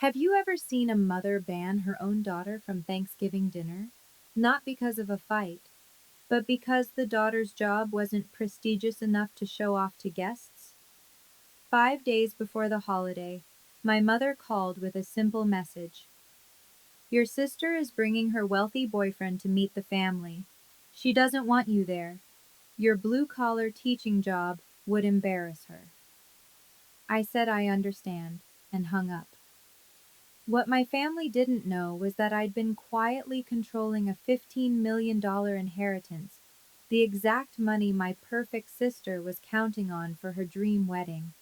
Have you ever seen a mother ban her own daughter from Thanksgiving dinner? Not because of a fight, but because the daughter's job wasn't prestigious enough to show off to guests? 5 days before the holiday, my mother called with a simple message. Your sister is bringing her wealthy boyfriend to meet the family. She doesn't want you there. Your blue-collar teaching job would embarrass her. I said I understand, and hung up. What my family didn't know was that I'd been quietly controlling a $15 million inheritance, the exact money my perfect sister was counting on for her dream wedding.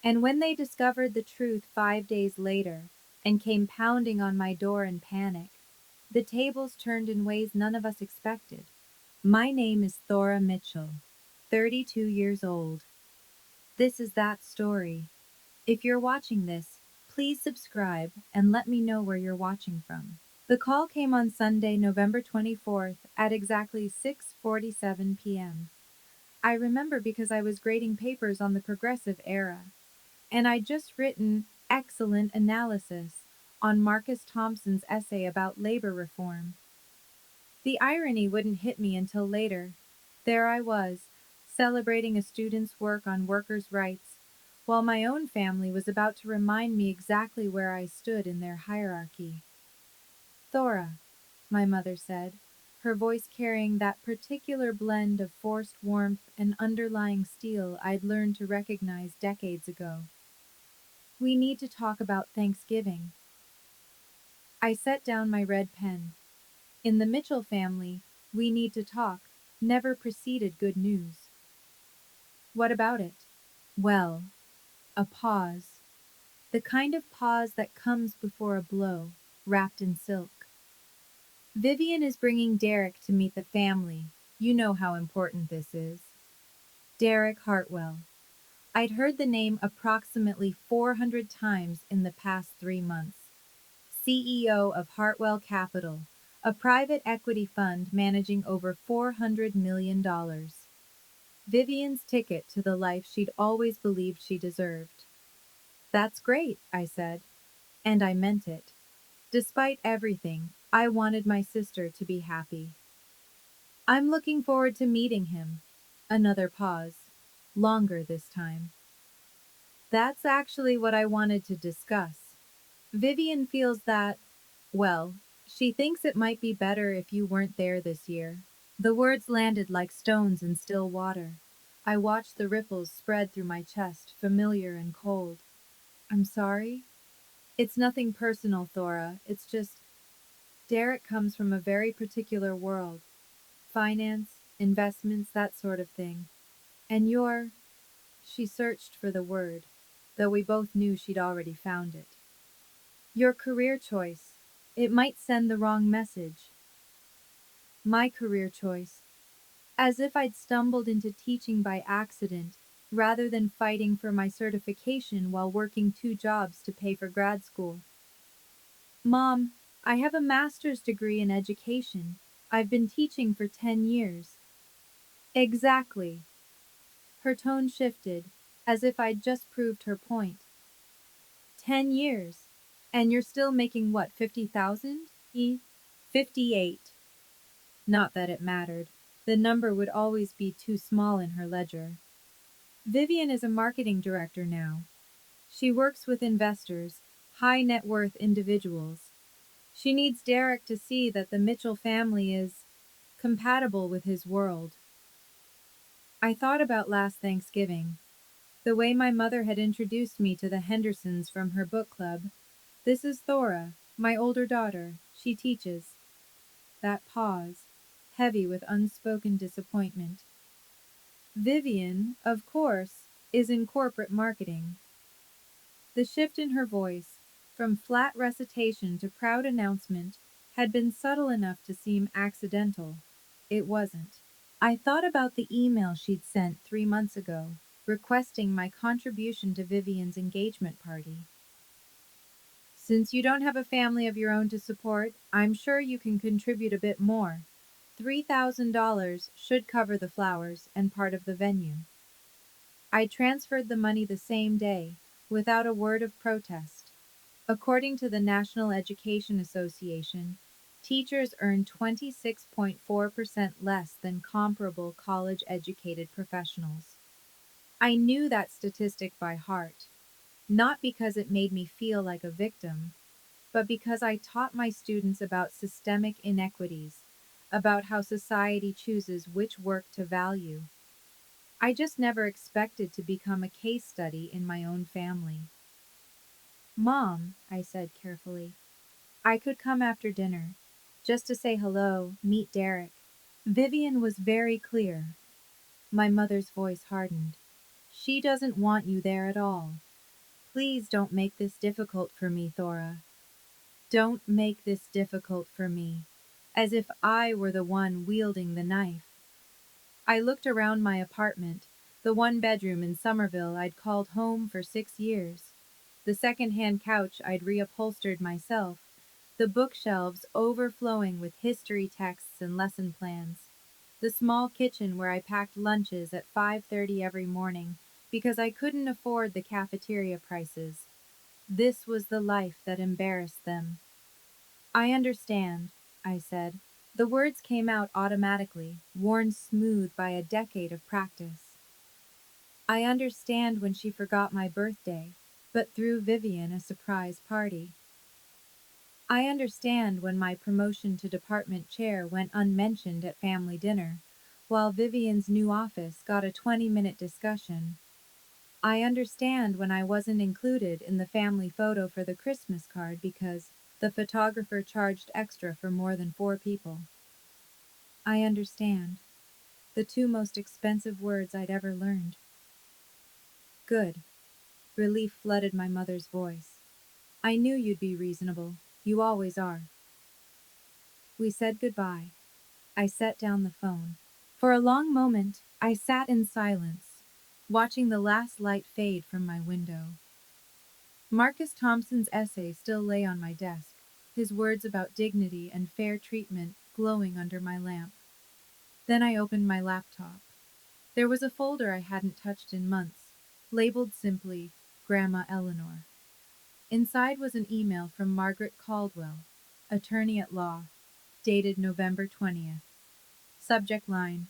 And when they discovered the truth 5 days later and came pounding on my door in panic, the tables turned in ways none of us expected. My name is Thora Mitchell, 32 years old. This is that story. If you're watching this, please subscribe and let me know where you're watching from. The call came on Sunday, November 24th at exactly 6:47 p.m. I remember because I was grading papers on the progressive era, and I'd just written excellent analysis on Marcus Thompson's essay about labor reform. The irony wouldn't hit me until later. There I was, celebrating a student's work on workers' rights, while my own family was about to remind me exactly where I stood in their hierarchy. Thora, my mother said, her voice carrying that particular blend of forced warmth and underlying steel I'd learned to recognize decades ago. We need to talk about Thanksgiving. I set down my red pen. In the Mitchell family, we need to talk never preceded good news. What about it? Well, a pause. The kind of pause that comes before a blow, wrapped in silk. Vivian is bringing Derek to meet the family. You know how important this is. Derek Hartwell. I'd heard the name approximately 400 times in the past 3 months. CEO of Hartwell Capital, a private equity fund managing over $400 million. Vivian's ticket to the life she'd always believed she deserved. That's great, I said, and I meant it. Despite everything, I wanted my sister to be happy. I'm looking forward to meeting him. Another pause. Longer this time. That's actually what I wanted to discuss. Vivian feels that, well, she thinks it might be better if you weren't there this year. The words landed like stones in still water. I watched the ripples spread through my chest, familiar and cold. I'm sorry? It's nothing personal, Thora. It's just, Derek comes from a very particular world. Finance, investments, that sort of thing. And you're... She searched for the word, though we both knew she'd already found it. Your career choice. It might send the wrong message. My career choice. As if I'd stumbled into teaching by accident, rather than fighting for my certification while working 2 jobs to pay for grad school. Mom, I have a master's degree in education. I've been teaching for 10 years. Exactly. Her tone shifted, as if I'd just proved her point. 10 years. And you're still making what, 50,000? 58. Not that it mattered. The number would always be too small in her ledger. Vivian is a marketing director now. She works with investors, high net worth individuals. She needs Derek to see that the Mitchell family is compatible with his world. I thought about last Thanksgiving, the way my mother had introduced me to the Hendersons from her book club. This is Thora, my older daughter. She teaches. That pause, heavy with unspoken disappointment. Vivian, of course, is in corporate marketing. The shift in her voice, from flat recitation to proud announcement, had been subtle enough to seem accidental. It wasn't. I thought about the email she'd sent 3 months ago, requesting my contribution to Vivian's engagement party. Since you don't have a family of your own to support, I'm sure you can contribute a bit more. $3,000 should cover the flowers and part of the venue. I transferred the money the same day, without a word of protest. According to the National Education Association, teachers earn 26.4% less than comparable college educated professionals. I knew that statistic by heart, not because it made me feel like a victim, but because I taught my students about systemic inequities, about how society chooses which work to value. I just never expected to become a case study in my own family. Mom, I said carefully, I could come after dinner, just to say hello, meet Derek. Vivian was very clear. My mother's voice hardened. She doesn't want you there at all. Please don't make this difficult for me, Thora. Don't make this difficult for me. As if I were the one wielding the knife. I looked around my apartment, the one bedroom in Somerville I'd called home for 6 years, the second-hand couch I'd reupholstered myself, the bookshelves overflowing with history texts and lesson plans, the small kitchen where I packed lunches at 5:30 every morning because I couldn't afford the cafeteria prices. This was the life that embarrassed them. I understand, I said. The words came out automatically, worn smooth by a decade of practice. I understand when she forgot my birthday, but threw Vivian a surprise party. I understand when my promotion to department chair went unmentioned at family dinner, while Vivian's new office got a 20-minute discussion. I understand when I wasn't included in the family photo for the Christmas card because the photographer charged extra for more than 4 people. I understand. The two most expensive words I'd ever learned. Good. Relief flooded my mother's voice. I knew you'd be reasonable. You always are. We said goodbye. I set down the phone. For a long moment, I sat in silence, watching the last light fade from my window. Marcus Thompson's essay still lay on my desk, his words about dignity and fair treatment glowing under my lamp. Then I opened my laptop. There was a folder I hadn't touched in months, labeled simply Grandma Eleanor. Inside was an email from Margaret Caldwell, attorney at law, dated November 20th. Subject line,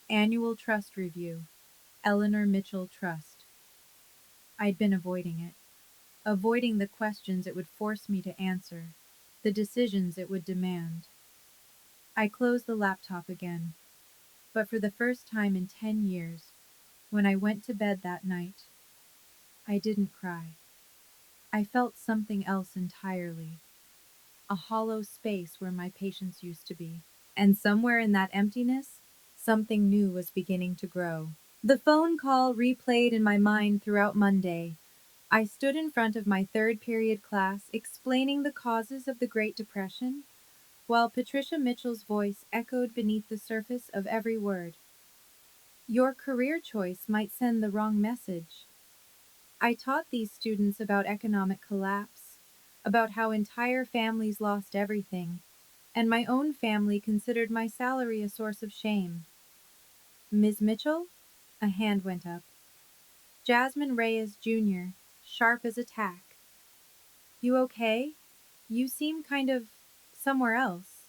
Annual Trust Review, Eleanor Mitchell Trust. I'd been avoiding it, avoiding the questions it would force me to answer, the decisions it would demand. I closed the laptop again, but for the first time in 10 years, when I went to bed that night, I didn't cry. I felt something else entirely, a hollow space where my patience used to be. And somewhere in that emptiness, something new was beginning to grow. The phone call replayed in my mind throughout Monday. I stood in front of my third period class explaining the causes of the Great Depression, while Patricia Mitchell's voice echoed beneath the surface of every word. Your career choice might send the wrong message. I taught these students about economic collapse, about how entire families lost everything, and my own family considered my salary a source of shame. Ms. Mitchell? A hand went up. Jasmine Reyes Jr., sharp as a tack. You okay? You seem kind of somewhere else.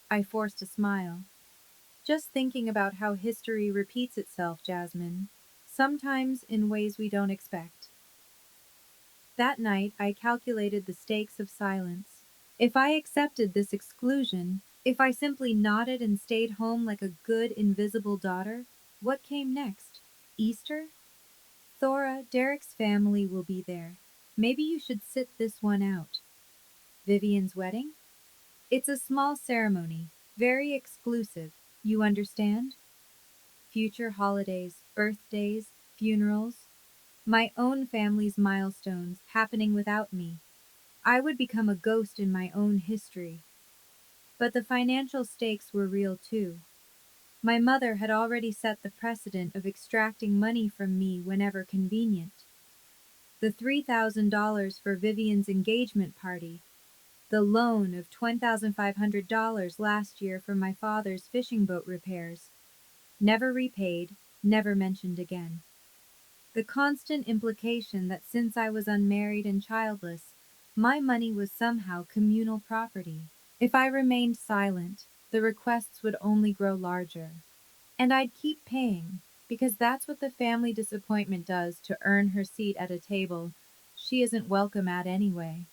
I forced a smile. Just thinking about how history repeats itself, Jasmine, sometimes in ways we don't expect. That night, I calculated the stakes of silence. If I accepted this exclusion, if I simply nodded and stayed home like a good, invisible daughter, what came next? Easter? Thora, Derek's family will be there. Maybe you should sit this one out. Vivian's wedding? It's a small ceremony, very exclusive. You understand? Future holidays, birthdays, funerals, my own family's milestones happening without me. I would become a ghost in my own history. But the financial stakes were real too. My mother had already set the precedent of extracting money from me whenever convenient. The $3,000 for Vivian's engagement party, the loan of $10,500 last year for my father's fishing boat repairs. Never repaid, never mentioned again. The constant implication that since I was unmarried and childless, my money was somehow communal property. If I remained silent, the requests would only grow larger. And I'd keep paying, because that's what the family disappointment does to earn her seat at a table she isn't welcome at anyway.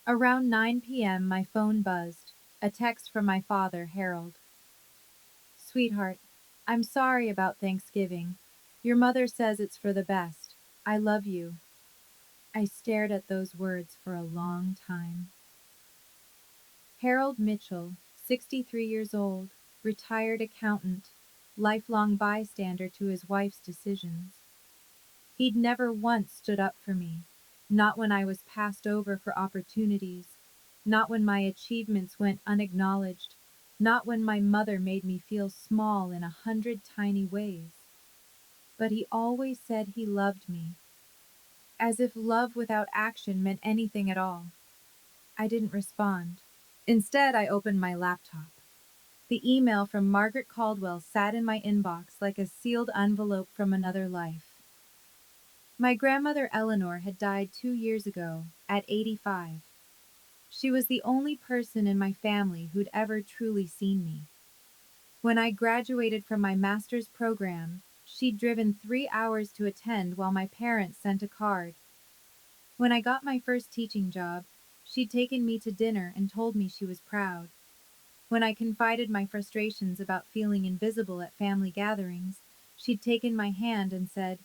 Around 9 p.m., my phone buzzed. A text from my father, Harold. Sweetheart, I'm sorry about Thanksgiving. Your mother says it's for the best. I love you. I stared at those words for a long time. Harold Mitchell, 63 years old, retired accountant, lifelong bystander to his wife's decisions. He'd never once stood up for me, not when I was passed over for opportunities, not when my achievements went unacknowledged, not when my mother made me feel small in 100 tiny ways. But he always said he loved me, as if love without action meant anything at all. I didn't respond. Instead, I opened my laptop. The email from Margaret Caldwell sat in my inbox like a sealed envelope from another life. My grandmother Eleanor had died 2 years ago, at 85. She was the only person in my family who'd ever truly seen me. When I graduated from my master's program, she'd driven 3 hours to attend while my parents sent a card. When I got my first teaching job, she'd taken me to dinner and told me she was proud. When I confided my frustrations about feeling invisible at family gatherings, she'd taken my hand and said,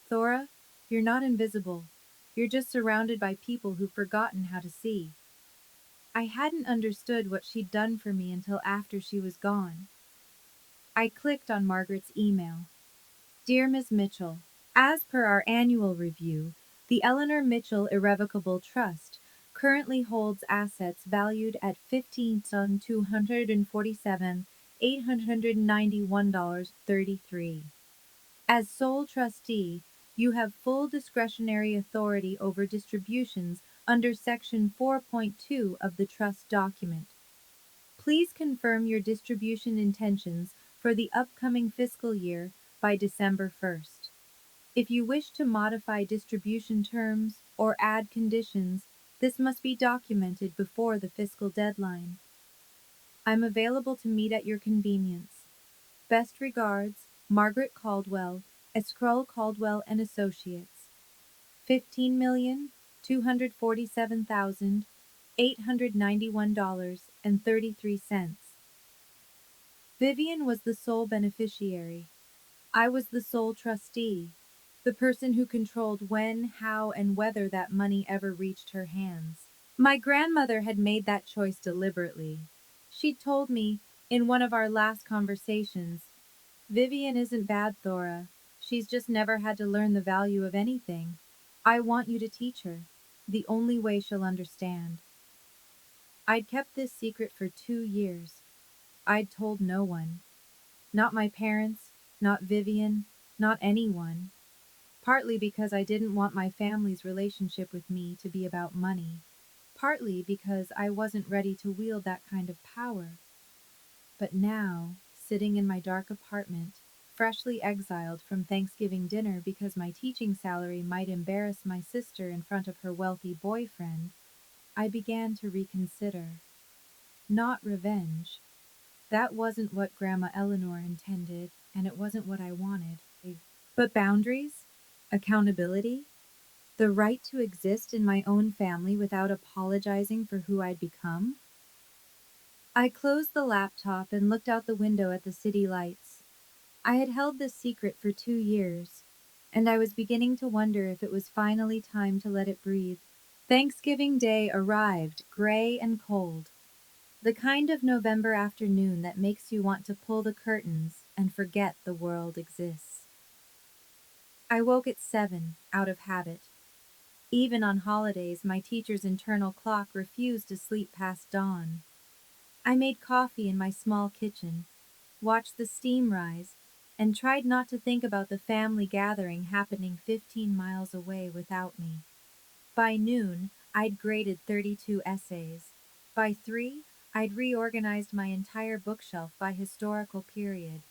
Thora, you're not invisible. You're just surrounded by people who've forgotten how to see. I hadn't understood what she'd done for me until after she was gone. I clicked on Margaret's email. Dear Ms. Mitchell, as per our annual review, the Eleanor Mitchell Irrevocable Trust currently holds assets valued at $15,247,891.33. As sole trustee, you have full discretionary authority over distributions under Section 4.2 of the trust document. Please confirm your distribution intentions for the upcoming fiscal year by December 1st. If you wish to modify distribution terms or add conditions, this must be documented before the fiscal deadline. I'm available to meet at your convenience. Best regards, Margaret Caldwell, Escroll Caldwell and Associates. $15,247,891.33. Vivian was the sole beneficiary. I was the sole trustee, the person who controlled when, how, and whether that money ever reached her hands. My grandmother had made that choice deliberately. She'd told me, in one of our last conversations, Vivian isn't bad, Thora. She's just never had to learn the value of anything. I want you to teach her. The only way she'll understand. I'd kept this secret for 2 years. I'd told no one. Not my parents, not Vivian, not anyone. Partly because I didn't want my family's relationship with me to be about money. Partly because I wasn't ready to wield that kind of power. But now, sitting in my dark apartment, freshly exiled from Thanksgiving dinner because my teaching salary might embarrass my sister in front of her wealthy boyfriend, I began to reconsider. Not revenge. That wasn't what Grandma Eleanor intended, and it wasn't what I wanted. But boundaries? Accountability? The right to exist in my own family without apologizing for who I'd become? I closed the laptop and looked out the window at the city lights. I had held this secret for 2 years, and I was beginning to wonder if it was finally time to let it breathe. Thanksgiving Day arrived, gray and cold. The kind of November afternoon that makes you want to pull the curtains and forget the world exists. I woke at 7, out of habit. Even on holidays, my teacher's internal clock refused to sleep past dawn. I made coffee in my small kitchen, watched the steam rise, and tried not to think about the family gathering happening 15 miles away without me. By noon, I'd graded 32 essays. By 3, I'd reorganized my entire bookshelf by historical period.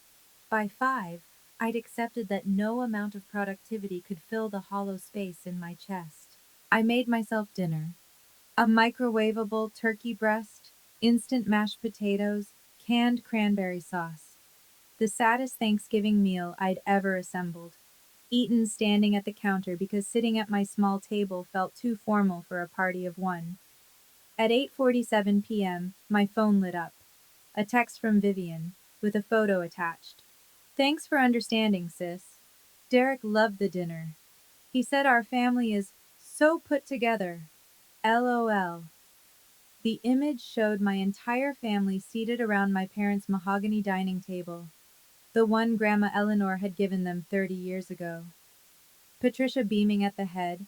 By 5, I'd accepted that no amount of productivity could fill the hollow space in my chest. I made myself dinner. A microwavable turkey breast, instant mashed potatoes, canned cranberry sauce. The saddest Thanksgiving meal I'd ever assembled. Eaten standing at the counter because sitting at my small table felt too formal for a party of one. At 8:47 p.m., my phone lit up. A text from Vivian, with a photo attached. Thanks for understanding, sis. Derek loved the dinner. He said our family is so put together. LOL. The image showed my entire family seated around my parents' mahogany dining table, the one Grandma Eleanor had given them 30 years ago. Patricia beaming at the head,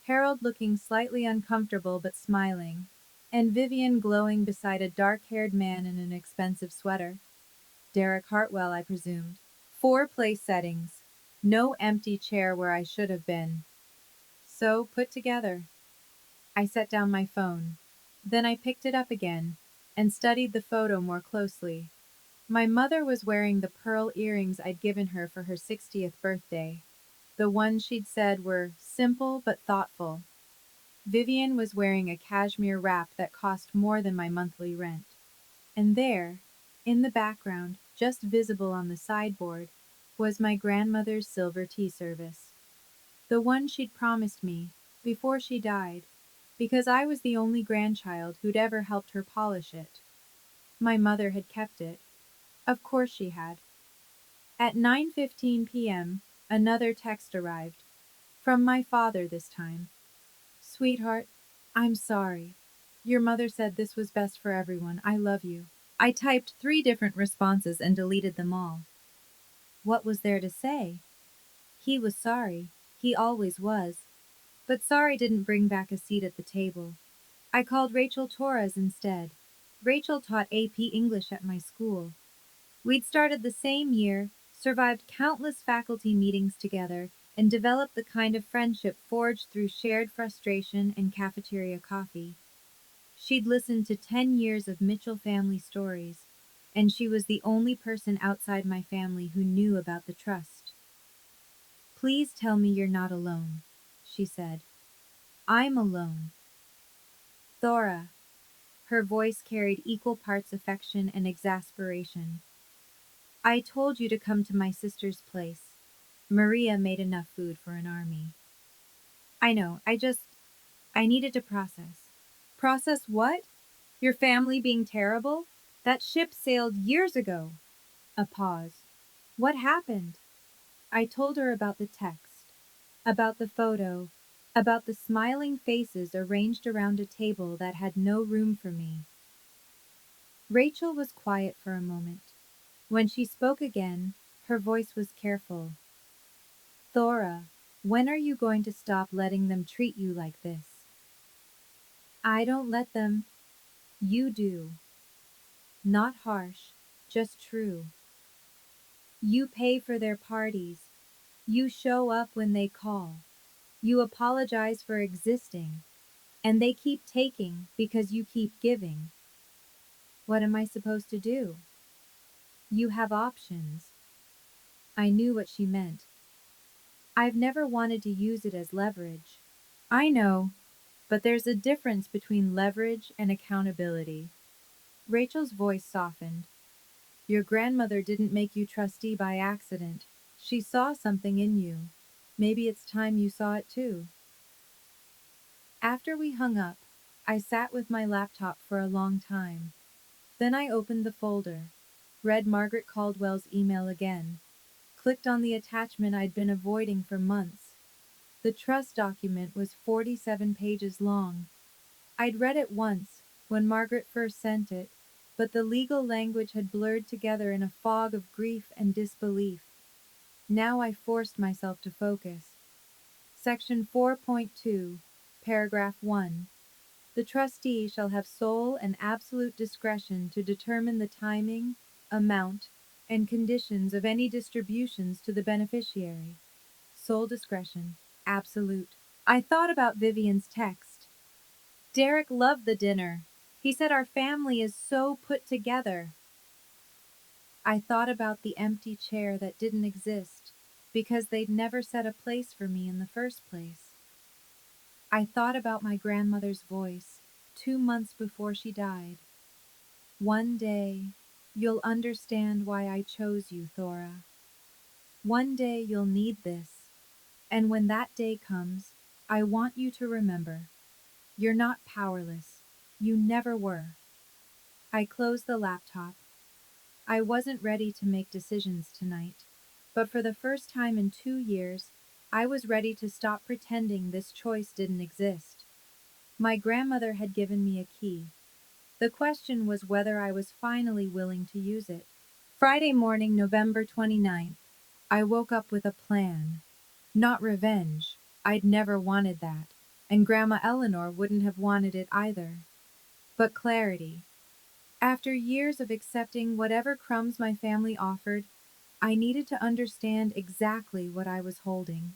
Harold looking slightly uncomfortable but smiling, and Vivian glowing beside a dark-haired man in an expensive sweater. Derek Hartwell, I presumed. 4 place settings. No empty chair where I should have been. So put together. I set down my phone. Then I picked it up again and studied the photo more closely. My mother was wearing the pearl earrings I'd given her for her 60th birthday. The ones she'd said were simple but thoughtful. Vivian was wearing a cashmere wrap that cost more than my monthly rent. And there, in the background, just visible on the sideboard, was my grandmother's silver tea service. The one she'd promised me before she died, because I was the only grandchild who'd ever helped her polish it. My mother had kept it. Of course she had. At 9:15 p.m., another text arrived. From my father this time. Sweetheart, I'm sorry. Your mother said this was best for everyone. I love you. I typed 3 different responses and deleted them all. What was there to say? He was sorry. He always was. But sorry didn't bring back a seat at the table. I called Rachel Torres instead. Rachel taught AP English at my school. We'd started the same year, survived countless faculty meetings together, and developed the kind of friendship forged through shared frustration and cafeteria coffee. She'd listened to 10 years of Mitchell family stories, and she was the only person outside my family who knew about the trust. Please tell me you're not alone, she said. I'm alone. Thora. Her voice carried equal parts affection and exasperation. I told you to come to my sister's place. Maria made enough food for an army. I know, I needed to process. Process what? Your family being terrible? That ship sailed years ago. A pause. What happened? I told her about the text, about the photo, about the smiling faces arranged around a table that had no room for me. Rachel was quiet for a moment. When she spoke again, her voice was careful. Thora, when are you going to stop letting them treat you like this? I don't let them. You do. Not harsh, just true. You pay for their parties. You show up when they call. You apologize for existing. And they keep taking because you keep giving. What am I supposed to do? You have options. I knew what she meant. I've never wanted to use it as leverage. I know, but there's a difference between leverage and accountability. Rachel's voice softened. Your grandmother didn't make you trustee by accident. She saw something in you. Maybe it's time you saw it too. After we hung up, I sat with my laptop for a long time. Then I opened the folder, read Margaret Caldwell's email again, clicked on the attachment I'd been avoiding for months. The trust document was 47 pages long. I'd read it once, when Margaret first sent it, but the legal language had blurred together in a fog of grief and disbelief. Now I forced myself to focus. Section 4.2, Paragraph 1. The trustee shall have sole and absolute discretion to determine the timing, amount, and conditions of any distributions to the beneficiary. Sole discretion. Absolute. I thought about Vivian's text. Derek loved the dinner. He said our family is so put together. I thought about the empty chair that didn't exist. because they'd never set a place for me in the first place. I thought about my grandmother's voice 2 months before she died. One day, you'll understand why I chose you, Thora. One day you'll need this, and when that day comes, I want you to remember, you're not powerless. You never were. I closed the laptop. I wasn't ready to make decisions tonight, but for the first time in 2 years, I was ready to stop pretending this choice didn't exist. My grandmother had given me a key. The question was whether I was finally willing to use it. Friday morning, November 29th, I woke up with a plan. Not revenge. I'd never wanted that, and Grandma Eleanor wouldn't have wanted it either. But clarity. After years of accepting whatever crumbs my family offered, I needed to understand exactly what I was holding.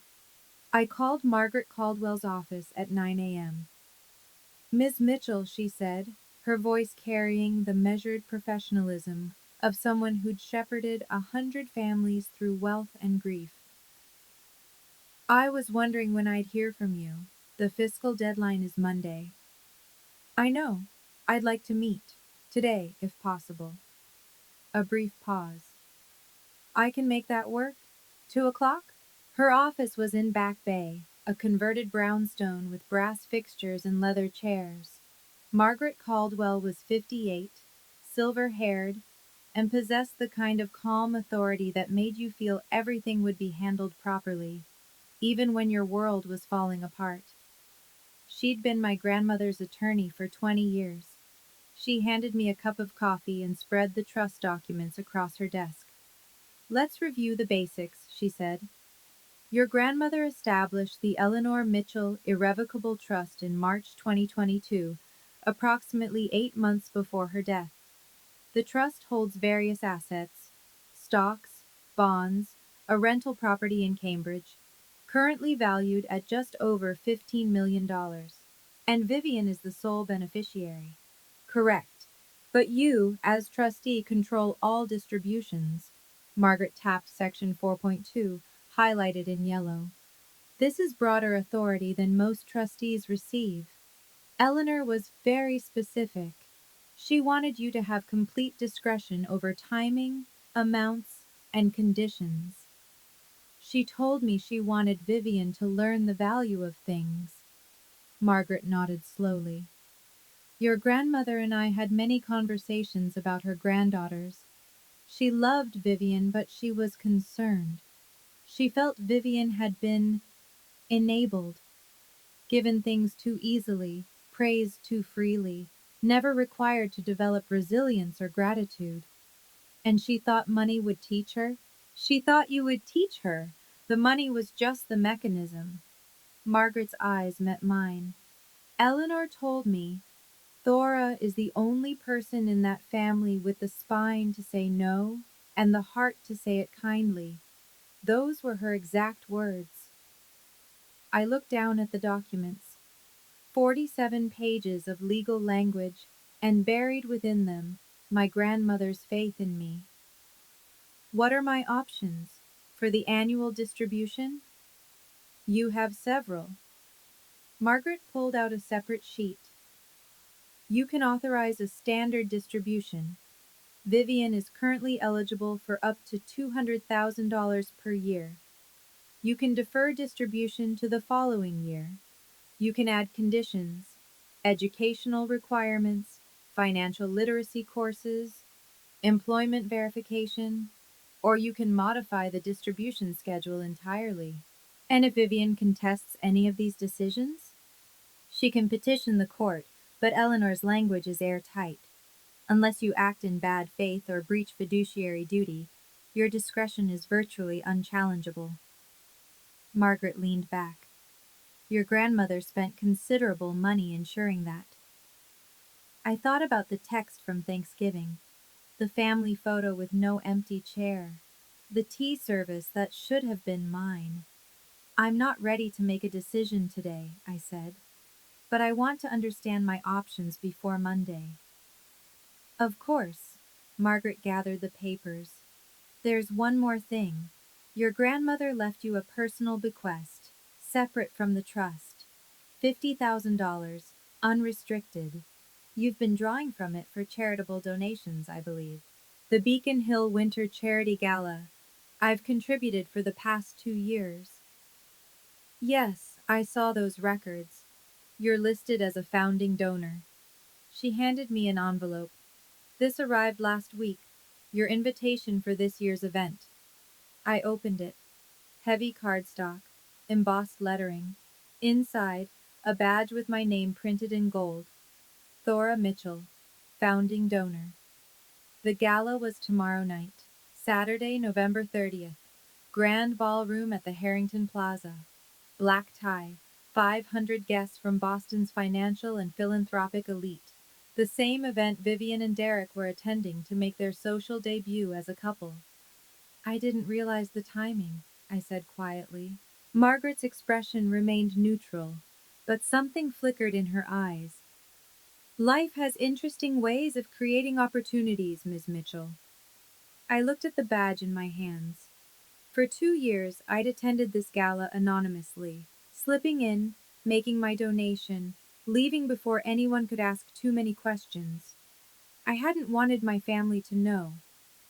I called Margaret Caldwell's office at 9 a.m. "Miss Mitchell," she said, her voice carrying the measured professionalism of someone who'd shepherded 100 families through wealth and grief. "I was wondering when I'd hear from you. The fiscal deadline is Monday." "I know. I'd like to meet. Today, if possible." A brief pause. "I can make that work. 2 o'clock?" Her office was in Back Bay, a converted brownstone with brass fixtures and leather chairs. Margaret Caldwell was 58, silver-haired, and possessed the kind of calm authority that made you feel everything would be handled properly, even when your world was falling apart. She'd been my grandmother's attorney for 20 years. She handed me a cup of coffee and spread the trust documents across her desk. "Let's review the basics," she said. "Your grandmother established the Eleanor Mitchell Irrevocable Trust in March 2022, approximately 8 months before her death. The trust holds various assets: stocks, bonds, a rental property in Cambridge, currently valued at just over $15 million. And Vivian is the sole beneficiary." "Correct. But you, as trustee, control all distributions." Margaret tapped section 4.2, highlighted in yellow. "This is broader authority than most trustees receive." Eleanor was very specific. She wanted you to have complete discretion over timing, amounts, and conditions. She told me she wanted Vivian to learn the value of things. Margaret nodded slowly. "Your grandmother and I had many conversations about her granddaughters. She loved Vivian, but she was concerned. She felt Vivian had been enabled, given things too easily, praised too freely, never required to develop resilience or gratitude. And she thought money would teach her. She thought you would teach her. The money was just the mechanism." Margaret's eyes met mine. "Eleanor told me Thora is the only person in that family with the spine to say no and the heart to say it kindly." Those were her exact words. I looked down at the documents. 47 pages of legal language, and buried within them, my grandmother's faith in me. "What are my options? For the annual distribution?" "You have several." Margaret pulled out a separate sheet. "You can authorize a standard distribution. Vivian is currently eligible for up to $200,000 per year. You can defer distribution to the following year. You can add conditions, educational requirements, financial literacy courses, employment verification, or you can modify the distribution schedule entirely." "And if Vivian contests any of these decisions?" "She can petition the court, but Eleanor's language is airtight. Unless you act in bad faith or breach fiduciary duty, your discretion is virtually unchallengeable." Margaret leaned back. "Your grandmother spent considerable money ensuring that." I thought about the text from Thanksgiving, the family photo with no empty chair, the tea service that should have been mine. "I'm not ready to make a decision today," I said, "but I want to understand my options before Monday." "Of course." Margaret gathered the papers. "There's one more thing. Your grandmother left you a personal bequest, separate from the trust. $50,000, unrestricted. You've been drawing from it for charitable donations, I believe. The Beacon Hill Winter Charity Gala. I've contributed for the past 2 years. Yes, I saw those records. You're listed as a founding donor. She handed me an envelope. This arrived last week. Your invitation for this year's event. I opened it. Heavy cardstock, embossed lettering. Inside, a badge with my name printed in gold. Thora Mitchell, founding donor. The gala was tomorrow night, Saturday, November 30th. Grand ballroom at the Harrington Plaza. Black tie, 500 guests from Boston's financial and philanthropic elite. The same event Vivian and Derek were attending to make their social debut as a couple. I didn't realize the timing, I said quietly. Margaret's expression remained neutral, but something flickered in her eyes. Life has interesting ways of creating opportunities, Ms. Mitchell. I looked at the badge in my hands. For 2 years, I'd attended this gala anonymously, slipping in, making my donation, leaving before anyone could ask too many questions. I hadn't wanted my family to know.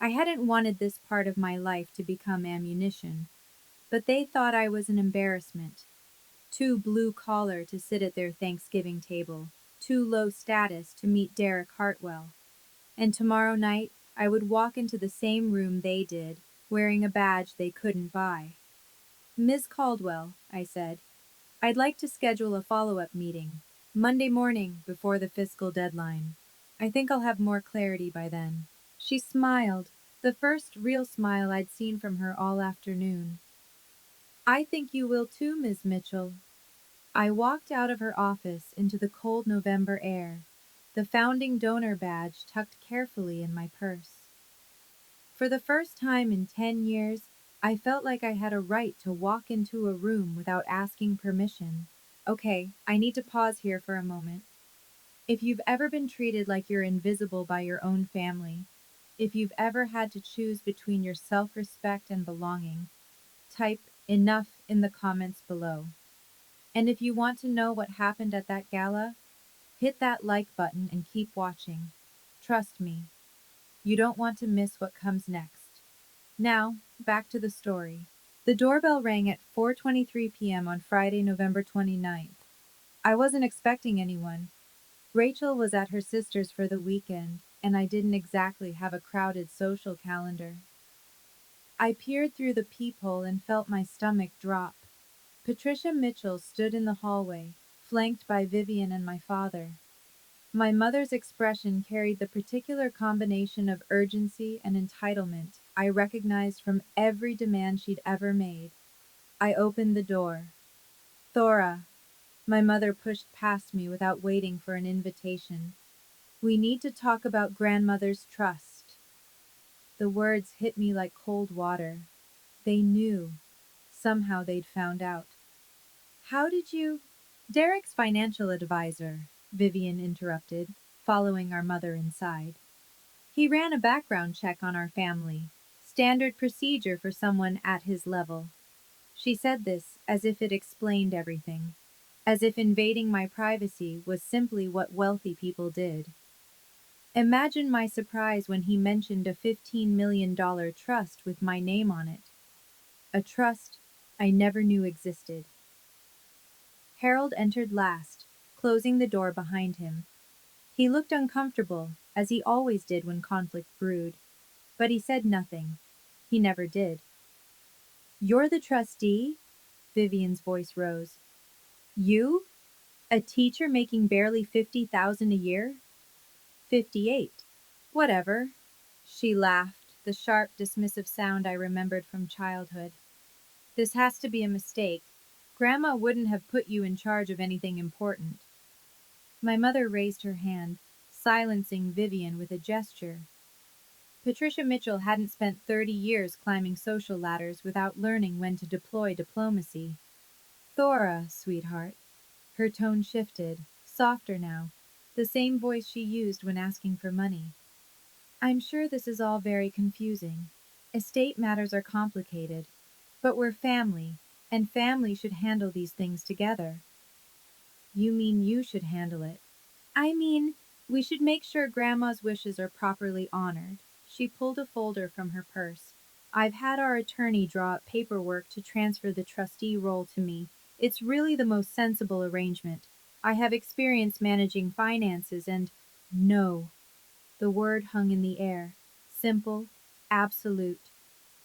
I hadn't wanted this part of my life to become ammunition. But they thought I was an embarrassment. Too blue collar to sit at their Thanksgiving table, too low status to meet Derek Hartwell. And tomorrow night, I would walk into the same room they did, wearing a badge they couldn't buy. Ms. Caldwell, I said, I'd like to schedule a follow-up meeting, Monday morning before the fiscal deadline. I think I'll have more clarity by then. She smiled, the first real smile I'd seen from her all afternoon. I think you will too, Ms. Mitchell. I walked out of her office into the cold November air, the founding donor badge tucked carefully in my purse. For the first time in 10 years, I felt like I had a right to walk into a room without asking permission. Okay, I need to pause here for a moment. If you've ever been treated like you're invisible by your own family, if you've ever had to choose between your self-respect and belonging, type enough in the comments below. And if you want to know what happened at that gala, hit that like button and keep watching. Trust me, you don't want to miss what comes next. Now, back to the story. The doorbell rang at 4:23 p.m. on Friday, November 29th. I wasn't expecting anyone. Rachel was at her sister's for the weekend, and I didn't exactly have a crowded social calendar. I peered through the peephole and felt my stomach drop. Patricia Mitchell stood in the hallway, flanked by Vivian and my father. My mother's expression carried the particular combination of urgency and entitlement I recognized from every demand she'd ever made. I opened the door. Thora, my mother pushed past me without waiting for an invitation. We need to talk about grandmother's trust. The words hit me like cold water. They knew. Somehow they'd found out. How did you? Derek's financial advisor, Vivian interrupted, following our mother inside. He ran a background check on our family, standard procedure for someone at his level. She said this as if it explained everything, as if invading my privacy was simply what wealthy people did. Imagine my surprise when he mentioned a $15 million trust with my name on it. A trust I never knew existed. Harold entered last, closing the door behind him. He looked uncomfortable, as he always did when conflict brewed, but he said nothing. He never did. You're the trustee? Vivian's voice rose. You? A teacher making barely 50,000 a year? 58. Whatever. She laughed, the sharp, dismissive sound I remembered from childhood. This has to be a mistake. Grandma wouldn't have put you in charge of anything important. My mother raised her hand, silencing Vivian with a gesture. Patricia Mitchell hadn't spent 30 years climbing social ladders without learning when to deploy diplomacy. Thora, sweetheart. Her tone shifted, softer now, the same voice she used when asking for money. I'm sure this is all very confusing. Estate matters are complicated. But we're family, and family should handle these things together. You mean you should handle it? I mean, we should make sure Grandma's wishes are properly honored. She pulled a folder from her purse. I've had our attorney draw up paperwork to transfer the trustee role to me. It's really the most sensible arrangement. I have experience managing finances and no. The word hung in the air. Simple, absolute.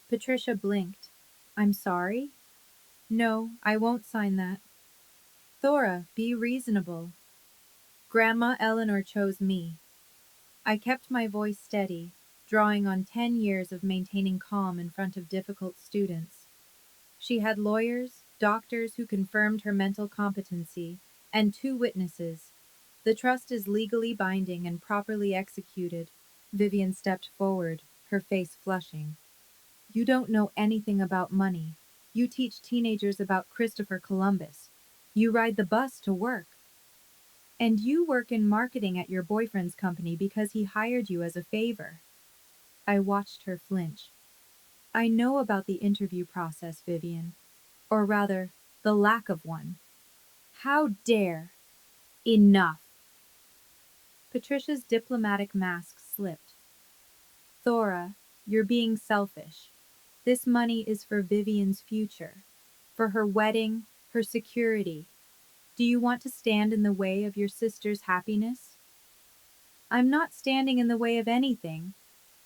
Patricia blinked. I'm sorry? No, I won't sign that. Thora, be reasonable. Grandma Eleanor chose me. I kept my voice steady, drawing on 10 years of maintaining calm in front of difficult students. She had lawyers, doctors who confirmed her mental competency, and 2 witnesses. The trust is legally binding and properly executed. Vivian stepped forward, her face flushing. You don't know anything about money. You teach teenagers about Christopher Columbus. You ride the bus to work. And you work in marketing at your boyfriend's company because he hired you as a favor. I watched her flinch. I know about the interview process, Vivian. Or rather, the lack of one. How dare! Enough! Patricia's diplomatic mask slipped. Thora, you're being selfish. This money is for Vivian's future. For her wedding, her security. Do you want to stand in the way of your sister's happiness? I'm not standing in the way of anything.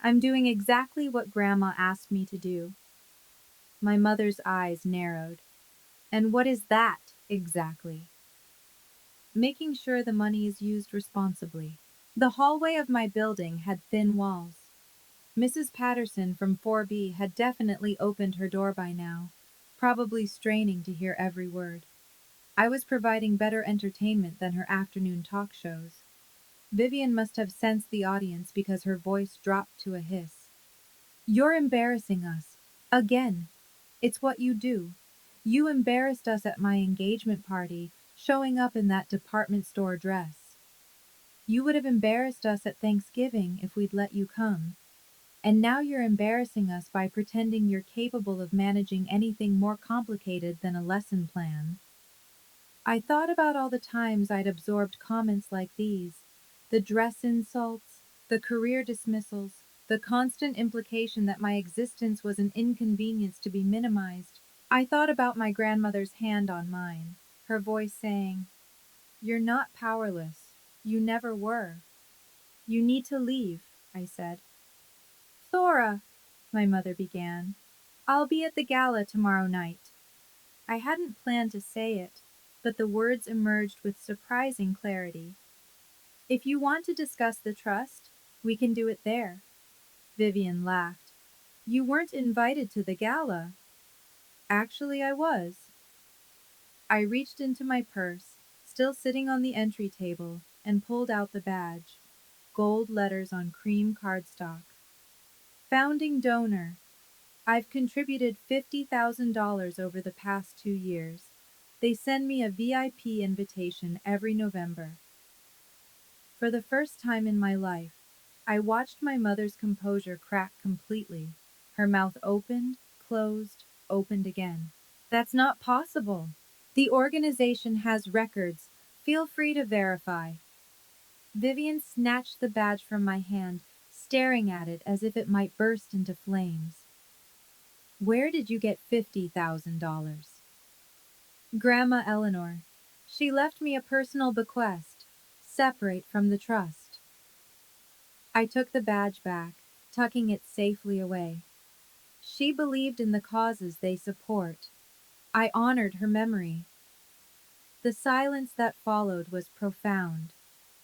I'm doing exactly what Grandma asked me to do. My mother's eyes narrowed. And what is that, exactly? Making sure the money is used responsibly. The hallway of my building had thin walls. Mrs. Patterson from 4B had definitely opened her door by now, probably straining to hear every word. I was providing better entertainment than her afternoon talk shows. Vivian must have sensed the audience because her voice dropped to a hiss. You're embarrassing us. Again. It's what you do. You embarrassed us at my engagement party, showing up in that department store dress. You would have embarrassed us at Thanksgiving if we'd let you come. And now you're embarrassing us by pretending you're capable of managing anything more complicated than a lesson plan. I thought about all the times I'd absorbed comments like these, the dress insults, the career dismissals, the constant implication that my existence was an inconvenience to be minimized. I thought about my grandmother's hand on mine, her voice saying, You're not powerless. You never were. You need to leave, I said. Thora, my mother began, I'll be at the gala tomorrow night. I hadn't planned to say it, but the words emerged with surprising clarity. If you want to discuss the trust, we can do it there. Vivian laughed. You weren't invited to the gala. Actually, I was. I reached into my purse, still sitting on the entry table, and pulled out the badge. Gold letters on cream cardstock. Founding donor. I've contributed $50,000 over the past 2 years. They send me a VIP invitation every November. For the first time in my life, I watched my mother's composure crack completely. Her mouth opened, closed, opened again. That's not possible. The organization has records. Feel free to verify. Vivian snatched the badge from my hand, staring at it as if it might burst into flames. Where did you get $50,000? Grandma Eleanor. She left me a personal bequest, separate from the trust. I took the badge back, tucking it safely away. She believed in the causes they support. I honored her memory. The silence that followed was profound.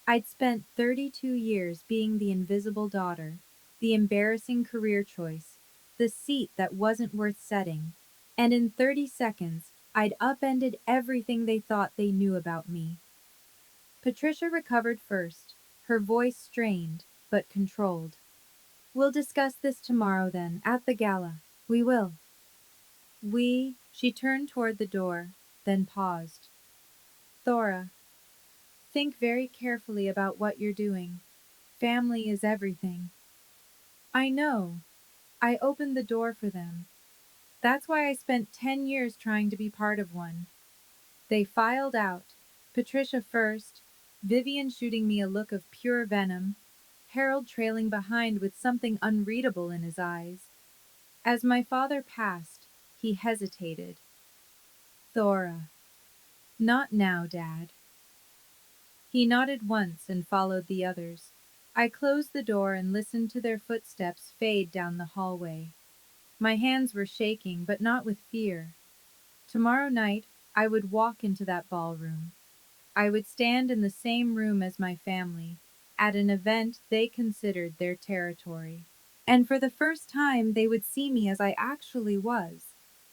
I'd spent 32 years being the invisible daughter, the embarrassing career choice, the seat that wasn't worth setting, and in 30 seconds, I'd upended everything they thought they knew about me. Patricia recovered first, her voice strained, but controlled. We'll discuss this tomorrow then, at the gala. We will. She turned toward the door, then paused. Thora, think very carefully about what you're doing. Family is everything. I know. I opened the door for them. That's why I spent 10 years trying to be part of one. They filed out, Patricia first, Vivian shooting me a look of pure venom, Harold trailing behind with something unreadable in his eyes. As my father passed, he hesitated. Thora. Not now, Dad. He nodded once and followed the others. I closed the door and listened to their footsteps fade down the hallway. My hands were shaking, but not with fear. Tomorrow night, I would walk into that ballroom. I would stand in the same room as my family, at an event they considered their territory. And for the first time, they would see me as I actually was.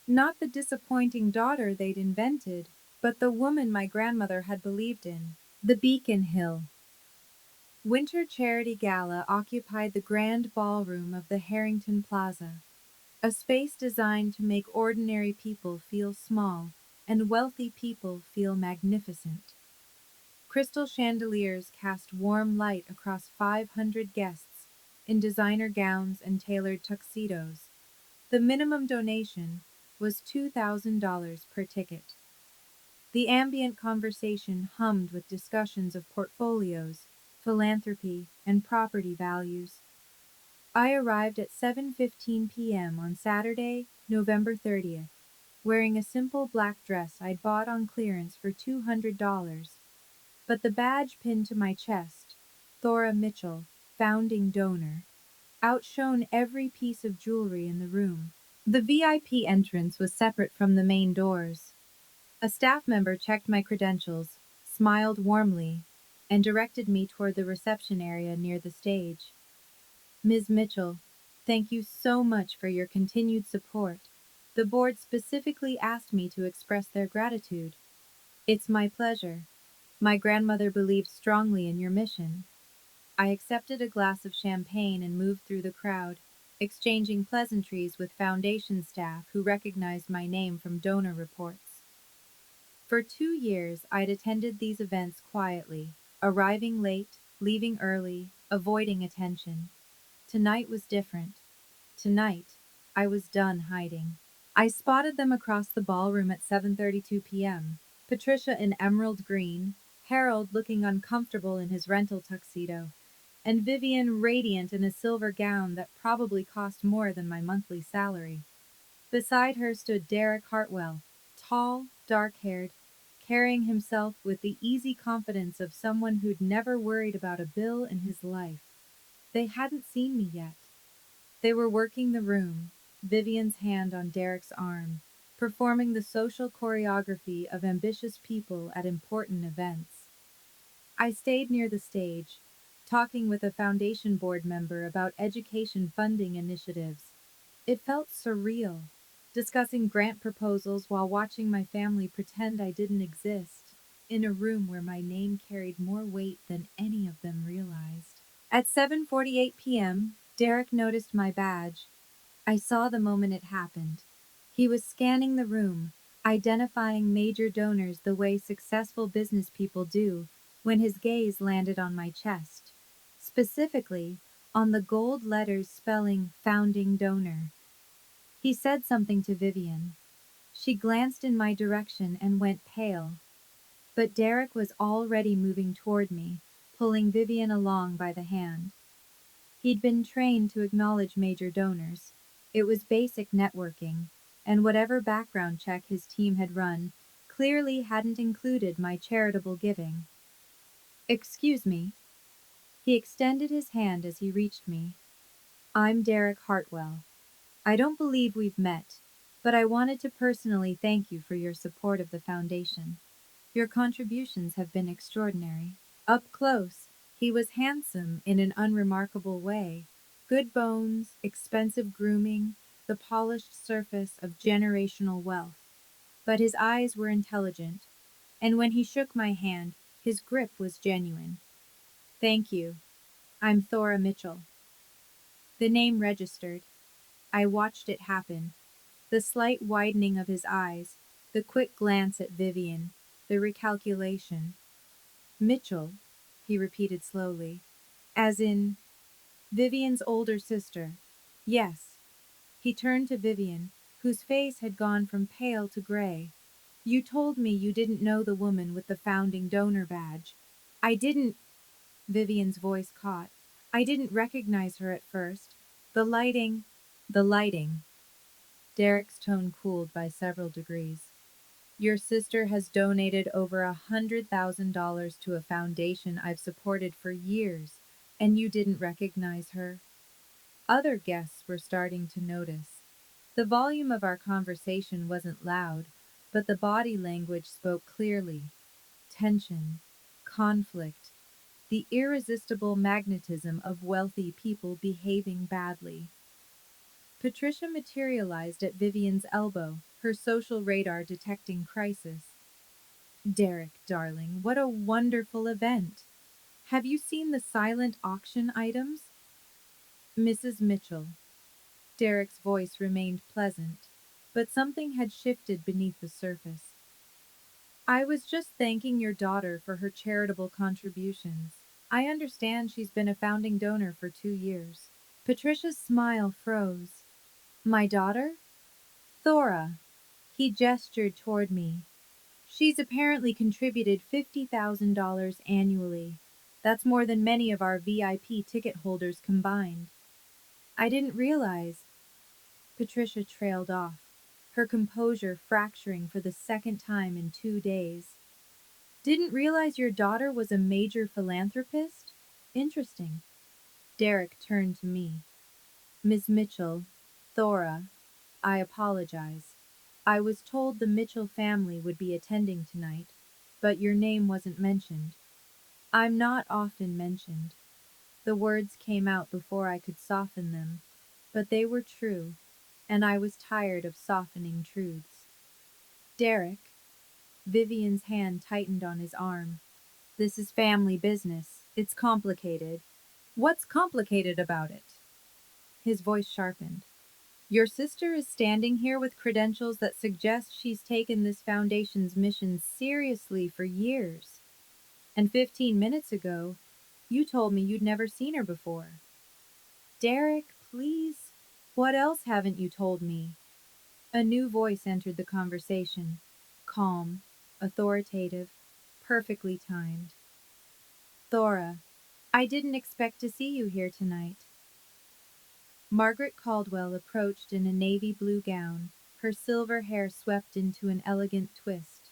Not the disappointing daughter they'd invented, but the woman my grandmother had believed in. The Beacon Hill. Winter Charity Gala occupied the grand ballroom of the Harrington Plaza, a space designed to make ordinary people feel small and wealthy people feel magnificent. Crystal chandeliers cast warm light across 500 guests in designer gowns and tailored tuxedos. The minimum donation was $2,000 per ticket. The ambient conversation hummed with discussions of portfolios, philanthropy, and property values. I arrived at 7:15 p.m. on Saturday, November 30th, wearing a simple black dress I'd bought on clearance for $200, but the badge pinned to my chest, Thora Mitchell, founding donor, outshone every piece of jewelry in the room. The VIP entrance was separate from the main doors. A staff member checked my credentials, smiled warmly, and directed me toward the reception area near the stage. Ms. Mitchell, thank you so much for your continued support. The board specifically asked me to express their gratitude. It's my pleasure. My grandmother believed strongly in your mission. I accepted a glass of champagne and moved through the crowd, exchanging pleasantries with foundation staff who recognized my name from donor reports. For 2 years, I'd attended these events quietly, arriving late, leaving early, avoiding attention. Tonight was different. Tonight, I was done hiding. I spotted them across the ballroom at 7:32 p.m. Patricia in emerald green, Harold looking uncomfortable in his rental tuxedo, and Vivian radiant in a silver gown that probably cost more than my monthly salary. Beside her stood Derek Hartwell, tall, dark-haired, carrying himself with the easy confidence of someone who'd never worried about a bill in his life. They hadn't seen me yet. They were working the room, Vivian's hand on Derek's arm, performing the social choreography of ambitious people at important events. I stayed near the stage, talking with a foundation board member about education funding initiatives. It felt surreal, discussing grant proposals while watching my family pretend I didn't exist, in a room where my name carried more weight than any of them realized. At 7:48 p.m., Derek noticed my badge. I saw the moment it happened. He was scanning the room, identifying major donors the way successful business people do, when his gaze landed on my chest. Specifically, on the gold letters spelling founding donor. He said something to Vivian. She glanced in my direction and went pale. But Derek was already moving toward me, pulling Vivian along by the hand. He'd been trained to acknowledge major donors. It was basic networking, and whatever background check his team had run clearly hadn't included my charitable giving. Excuse me. He extended his hand as he reached me. I'm Derek Hartwell. I don't believe we've met, but I wanted to personally thank you for your support of the foundation. Your contributions have been extraordinary. Up close, he was handsome in an unremarkable way. Good bones, expensive grooming, the polished surface of generational wealth. But his eyes were intelligent, and when he shook my hand, his grip was genuine. Thank you. I'm Thora Mitchell. The name registered. I watched it happen. The slight widening of his eyes, the quick glance at Vivian, the recalculation. Mitchell, he repeated slowly. As in, Vivian's older sister. Yes. He turned to Vivian, whose face had gone from pale to gray. You told me you didn't know the woman with the founding donor badge. I didn't, Vivian's voice caught. I didn't recognize her at first. The lighting. The lighting. Derek's tone cooled by several degrees. Your sister has donated over $100,000 to a foundation I've supported for years, and you didn't recognize her? Other guests were starting to notice. The volume of our conversation wasn't loud, but the body language spoke clearly. Tension, conflict, the irresistible magnetism of wealthy people behaving badly. Patricia materialized at Vivian's elbow, her social radar detecting crisis. Derek, darling, what a wonderful event. Have you seen the silent auction items? Mrs. Mitchell. Derek's voice remained pleasant, but something had shifted beneath the surface. I was just thanking your daughter for her charitable contributions. I understand she's been a founding donor for 2 years. Patricia's smile froze. My daughter? Thora. He gestured toward me. She's apparently contributed $50,000 annually. That's more than many of our VIP ticket holders combined. I didn't realize. Patricia trailed off, her composure fracturing for the second time in 2 days. Didn't realize your daughter was a major philanthropist? Interesting. Derek turned to me. Miss Mitchell, Thora, I apologize. I was told the Mitchell family would be attending tonight, but your name wasn't mentioned. I'm not often mentioned. The words came out before I could soften them, but they were true, and I was tired of softening truths. Derek, Vivian's hand tightened on his arm. This is family business. It's complicated. What's complicated about it? His voice sharpened. Your sister is standing here with credentials that suggest she's taken this foundation's mission seriously for years. And 15 minutes ago, you told me you'd never seen her before. Derek, please. What else haven't you told me? A new voice entered the conversation. Calm, authoritative, perfectly timed. Thora, I didn't expect to see you here tonight. Margaret Caldwell approached in a navy blue gown, her silver hair swept into an elegant twist.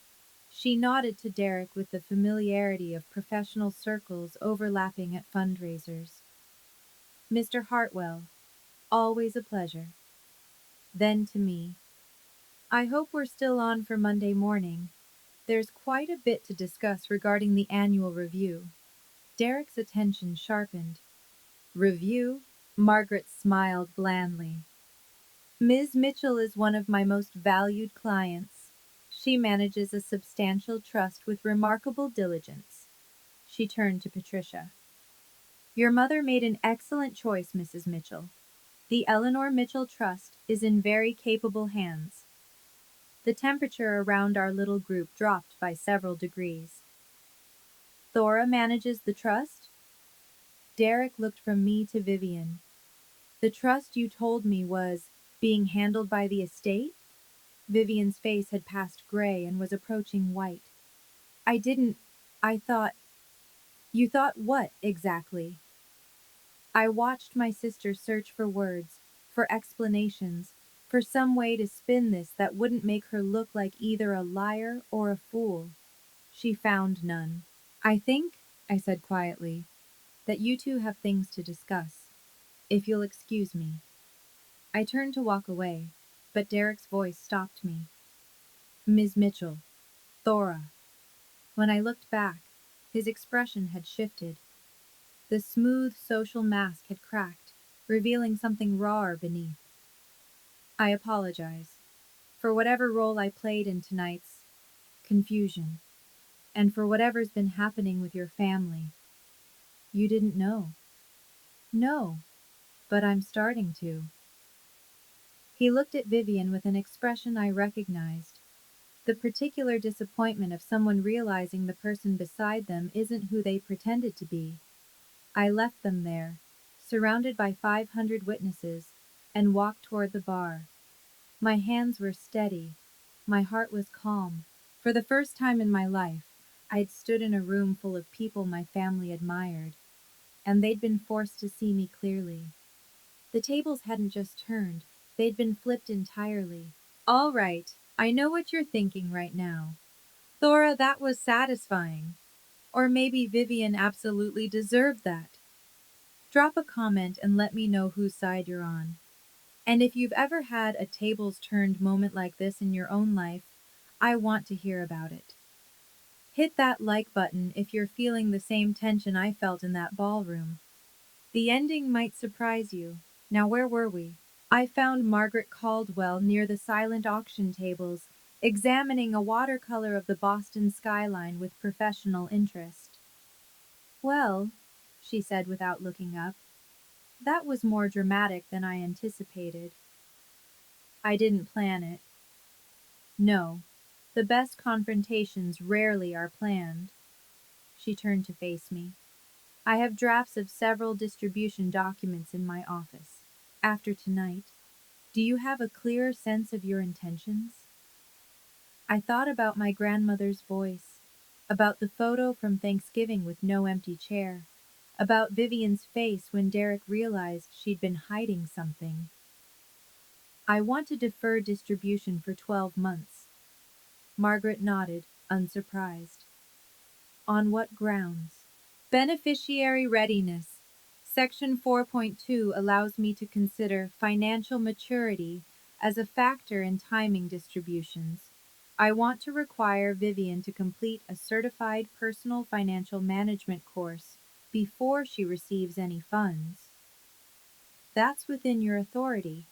She nodded to Derek with the familiarity of professional circles overlapping at fundraisers. Mr. Hartwell, always a pleasure. Then to me. I hope we're still on for Monday morning. There's quite a bit to discuss regarding the annual review. Derek's attention sharpened. Review? Margaret smiled blandly. Ms. Mitchell is one of my most valued clients. She manages a substantial trust with remarkable diligence. She turned to Patricia. Your mother made an excellent choice, Mrs. Mitchell. The Eleanor Mitchell Trust is in very capable hands. The temperature around our little group dropped by several degrees. Thora manages the trust? Derek looked from me to Vivian. The trust you told me was being handled by the estate? Vivian's face had passed gray and was approaching white. I didn't. I thought. You thought what, exactly? I watched my sister search for words, for explanations, for some way to spin this that wouldn't make her look like either a liar or a fool. She found none. I think, I said quietly, that you two have things to discuss. If you'll excuse me. I turned to walk away, but Derek's voice stopped me. Ms. Mitchell. Thora. When I looked back, his expression had shifted. The smooth social mask had cracked, revealing something rawer beneath. I apologize for whatever role I played in tonight's confusion, and for whatever's been happening with your family. You didn't know. No, but I'm starting to. He looked at Vivian with an expression I recognized. The particular disappointment of someone realizing the person beside them isn't who they pretended to be. I left them there, surrounded by 500 witnesses, and walked toward the bar. My hands were steady. My heart was calm. For the first time in my life, I'd stood in a room full of people my family admired, and they'd been forced to see me clearly. The tables hadn't just turned, they'd been flipped entirely. All right, I know what you're thinking right now. Thora, that was satisfying. Or maybe Vivian absolutely deserved that. Drop a comment and let me know whose side you're on. And if you've ever had a tables turned moment like this in your own life, I want to hear about it. Hit that like button if you're feeling the same tension I felt in that ballroom. The ending might surprise you. Now, where were we? I found Margaret Caldwell near the silent auction tables, examining a watercolor of the Boston skyline with professional interest. Well, she said without looking up, that was more dramatic than I anticipated. I didn't plan it. No, the best confrontations rarely are planned. She turned to face me. I have drafts of several distribution documents in my office. After tonight, do you have a clearer sense of your intentions? I thought about my grandmother's voice, about the photo from Thanksgiving with no empty chair, about Vivian's face when Derek realized she'd been hiding something. I want to defer distribution for 12 months. Margaret nodded, unsurprised. On what grounds? Beneficiary readiness. Section 4.2 allows me to consider financial maturity as a factor in timing distributions. I want to require Vivian to complete a certified personal financial management course before she receives any funds. That's within your authority.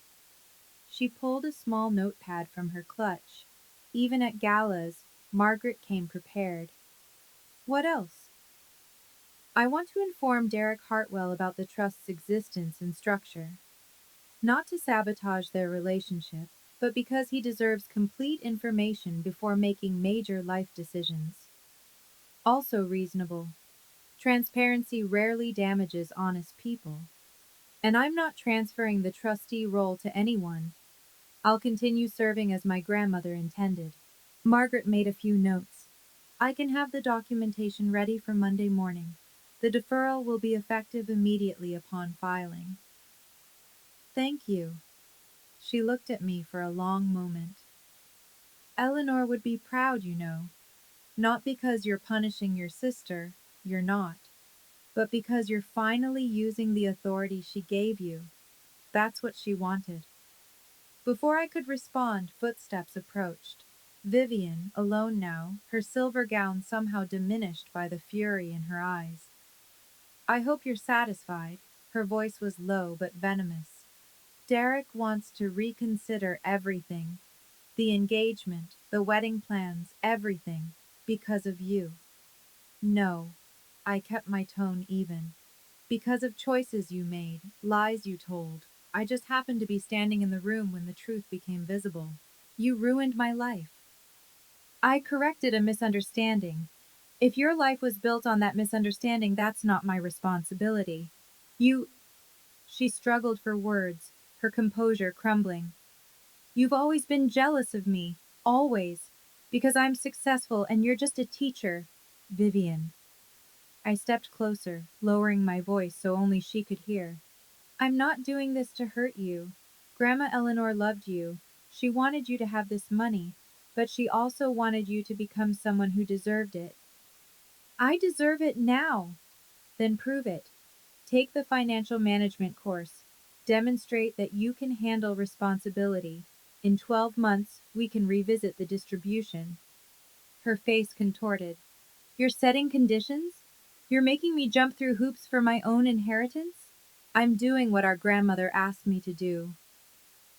She pulled a small notepad from her clutch. Even at galas, Margaret came prepared. What else? I want to inform Derek Hartwell about the trust's existence and structure. Not to sabotage their relationship, but because he deserves complete information before making major life decisions. Also reasonable. Transparency rarely damages honest people. And I'm not transferring the trustee role to anyone. I'll continue serving as my grandmother intended. Margaret made a few notes. I can have the documentation ready for Monday morning. The deferral will be effective immediately upon filing. Thank you. She looked at me for a long moment. Eleanor would be proud, you know. Not because you're punishing your sister, you're not, but because you're finally using the authority she gave you. That's what she wanted. Before I could respond, footsteps approached. Vivian, alone now, her silver gown somehow diminished by the fury in her eyes. I hope you're satisfied. Her voice was low but venomous. Derek wants to reconsider everything. The engagement, the wedding plans, everything. Because of you. No. I kept my tone even. Because of choices you made, lies you told. I just happened to be standing in the room when the truth became visible. You ruined my life. I corrected a misunderstanding. If your life was built on that misunderstanding, that's not my responsibility. You. She struggled for words, her composure crumbling. You've always been jealous of me. Always. Because I'm successful and you're just a teacher. Vivian. I stepped closer, lowering my voice so only she could hear. I'm not doing this to hurt you. Grandma Eleanor loved you. She wanted you to have this money, but she also wanted you to become someone who deserved it. I deserve it now. Then prove it. Take the financial management course. Demonstrate that you can handle responsibility. In 12 months, we can revisit the distribution. Her face contorted. You're setting conditions? You're making me jump through hoops for my own inheritance? I'm doing what our grandmother asked me to do.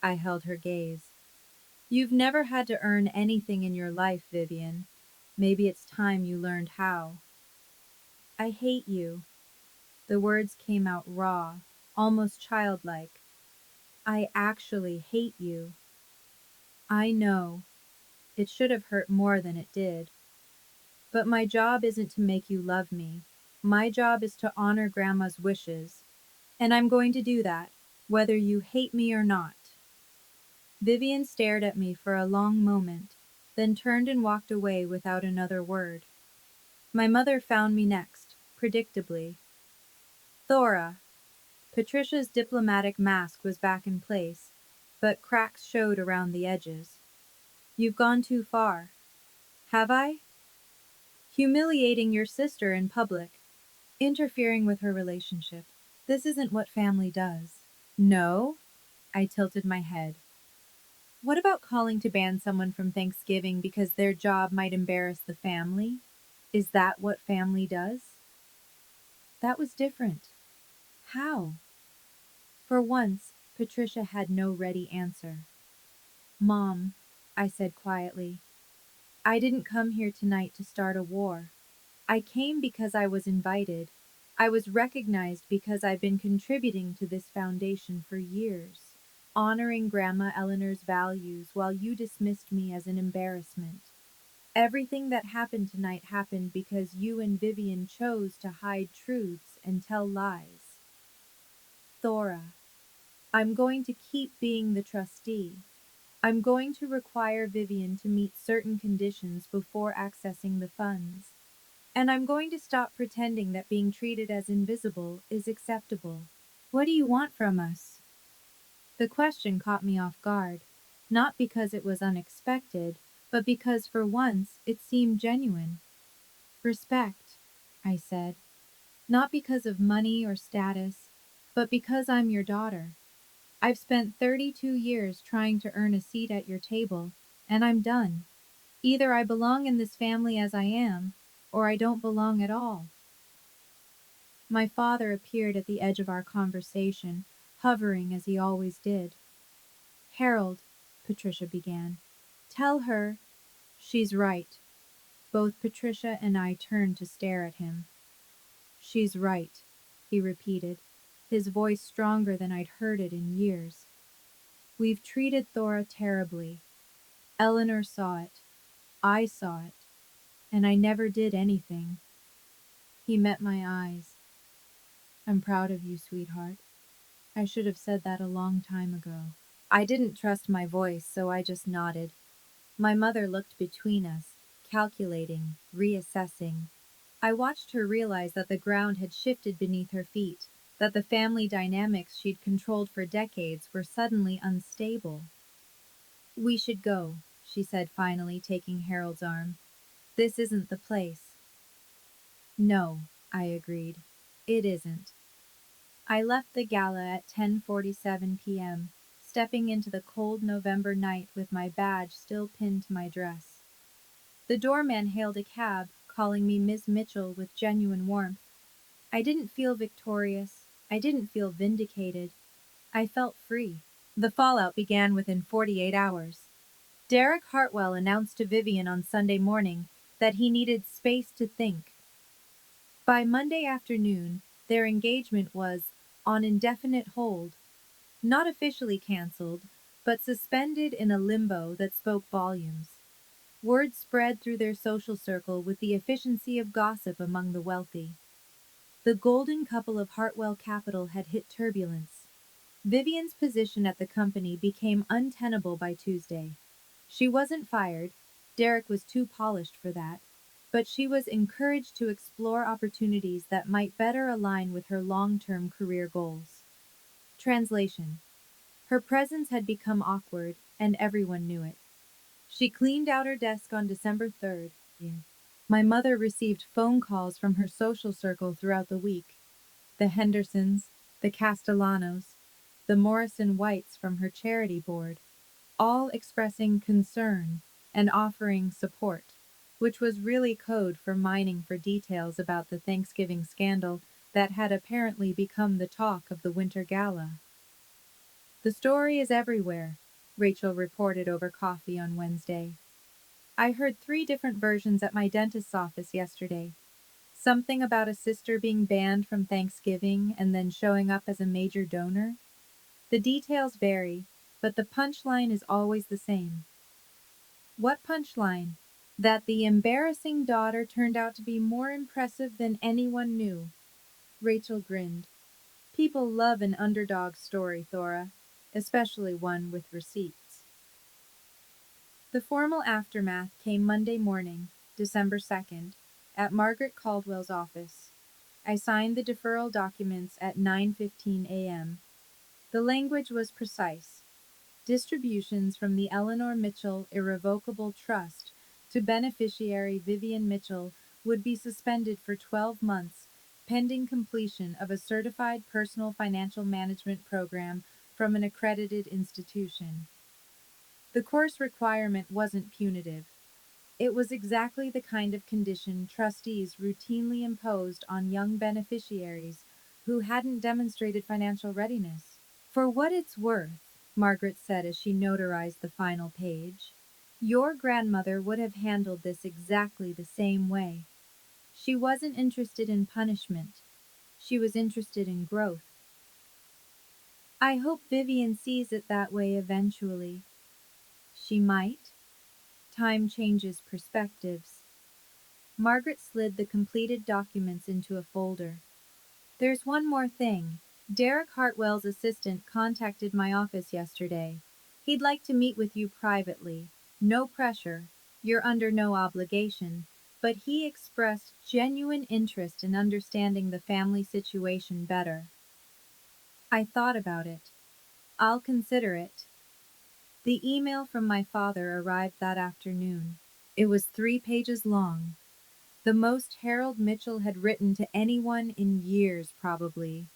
I held her gaze. You've never had to earn anything in your life, Vivian. Maybe it's time you learned how. I hate you. The words came out raw, almost childlike. I actually hate you. I know. It should have hurt more than it did. But my job isn't to make you love me. My job is to honor Grandma's wishes. And I'm going to do that, whether you hate me or not. Vivian stared at me for a long moment, then turned and walked away without another word. My mother found me next, predictably. Thora. Patricia's diplomatic mask was back in place, but cracks showed around the edges. You've gone too far. Have I? Humiliating your sister in public, interfering with her relationship. This isn't what family does. No? I tilted my head. What about calling to ban someone from Thanksgiving because their job might embarrass the family? Is that what family does? That was different. How? For once, Patricia had no ready answer. Mom, I said quietly, I didn't come here tonight to start a war. I came because I was invited. I was recognized because I've been contributing to this foundation for years, honoring Grandma Eleanor's values while you dismissed me as an embarrassment. Everything that happened tonight happened because you and Vivian chose to hide truths and tell lies. Thora, I'm going to keep being the trustee. I'm going to require Vivian to meet certain conditions before accessing the funds. And I'm going to stop pretending that being treated as invisible is acceptable. What do you want from us? The question caught me off guard, not because it was unexpected, but because for once it seemed genuine. Respect, I said, not because of money or status, but because I'm your daughter. I've spent 32 years trying to earn a seat at your table, and I'm done. Either I belong in this family as I am, or I don't belong at all. My father appeared at the edge of our conversation, hovering as he always did. Harold, Patricia began, tell her she's right. Both Patricia and I turned to stare at him. She's right, he repeated, his voice stronger than I'd heard it in years. We've treated Thora terribly. Eleanor saw it. I saw it. And I never did anything. He met my eyes. I'm proud of you, sweetheart. I should have said that a long time ago. I didn't trust my voice, so I just nodded. My mother looked between us, calculating, reassessing. I watched her realize that the ground had shifted beneath her feet, that the family dynamics she'd controlled for decades were suddenly unstable. We should go, she said finally, taking Harold's arm. This isn't the place. No, I agreed. It isn't. I left the gala at 10:47 p.m., stepping into the cold November night with my badge still pinned to my dress. The doorman hailed a cab, calling me Miss Mitchell with genuine warmth. I didn't feel victorious. I didn't feel vindicated. I felt free. The fallout began within 48 hours. Derek Hartwell announced to Vivian on Sunday morning that he needed space to think. By Monday afternoon, their engagement was on indefinite hold, not officially canceled, but suspended in a limbo that spoke volumes. Word spread through their social circle with the efficiency of gossip among the wealthy. The golden couple of Hartwell Capital had hit turbulence. Vivian's position at the company became untenable by Tuesday. She wasn't fired, Derek was too polished for that, but she was encouraged to explore opportunities that might better align with her long-term career goals. Translation. Her presence had become awkward, and everyone knew it. She cleaned out her desk on December 3rd. My mother received phone calls from her social circle throughout the week. The Hendersons, the Castellanos, the Morrison Whites from her charity board, all expressing concern and offering support, which was really code for mining for details about the Thanksgiving scandal that had apparently become the talk of the Winter Gala. The story is everywhere, Rachel reported over coffee on Wednesday. I heard 3 different versions at my dentist's office yesterday. Something about a sister being banned from Thanksgiving and then showing up as a major donor. The details vary, but the punchline is always the same. What punchline? That the embarrassing daughter turned out to be more impressive than anyone knew. Rachel grinned. People love an underdog story, Thora, especially one with receipts. The formal aftermath came Monday morning, December 2nd, at Margaret Caldwell's office. I signed the deferral documents at 9:15 a.m. The language was precise. Distributions from the Eleanor Mitchell Irrevocable Trust to beneficiary Vivian Mitchell would be suspended for 12 months, pending completion of a certified personal financial management program from an accredited institution. The course requirement wasn't punitive. It was exactly the kind of condition trustees routinely imposed on young beneficiaries who hadn't demonstrated financial readiness. For what it's worth, Margaret said as she notarized the final page, your grandmother would have handled this exactly the same way. She wasn't interested in punishment. She was interested in growth. I hope Vivian sees it that way eventually. She might. Time changes perspectives. Margaret slid the completed documents into a folder. There's one more thing. Derek Hartwell's assistant contacted my office yesterday. He'd like to meet with you privately. No pressure. You're under no obligation. But he expressed genuine interest in understanding the family situation better. I thought about it. I'll consider it. The email from my father arrived that afternoon. It was 3 pages long. The most Harold Mitchell had written to anyone in years, probably.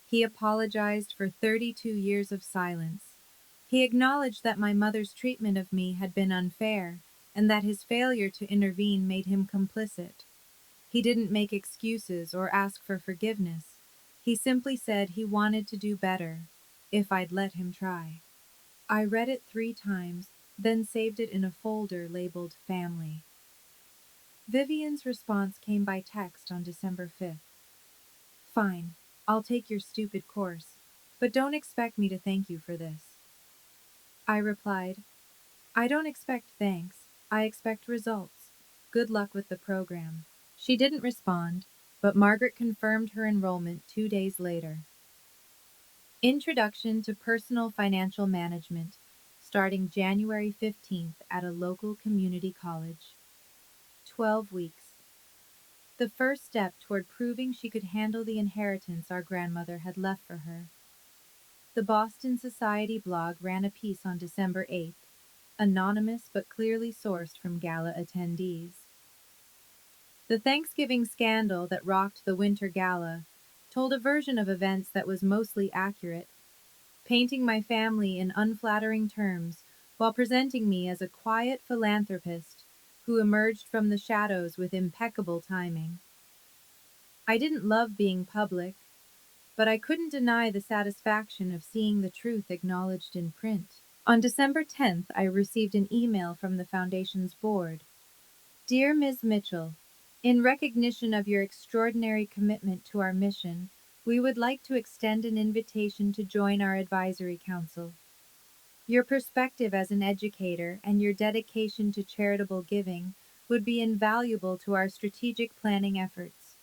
He apologized for 32 years of silence. He acknowledged that my mother's treatment of me had been unfair, and that his failure to intervene made him complicit. He didn't make excuses or ask for forgiveness. He simply said he wanted to do better, if I'd let him try. I read it 3 times, then saved it in a folder labeled Family. Vivian's response came by text on December 5th. Fine, I'll take your stupid course, but don't expect me to thank you for this. I replied, I don't expect thanks, I expect results. Good luck with the program. She didn't respond, but Margaret confirmed her enrollment 2 days later. Introduction to Personal Financial Management, starting January 15th at a local community college. 12 weeks. The first step toward proving she could handle the inheritance our grandmother had left for her. The Boston Society blog ran a piece on December 8th, anonymous but clearly sourced from gala attendees. The Thanksgiving scandal that rocked the Winter Gala told a version of events that was mostly accurate, painting my family in unflattering terms while presenting me as a quiet philanthropist who emerged from the shadows with impeccable timing. I didn't love being public, but I couldn't deny the satisfaction of seeing the truth acknowledged in print. On December 10th, I received an email from the Foundation's board. Dear Ms. Mitchell, in recognition of your extraordinary commitment to our mission, we would like to extend an invitation to join our advisory council. Your perspective as an educator and your dedication to charitable giving would be invaluable to our strategic planning efforts.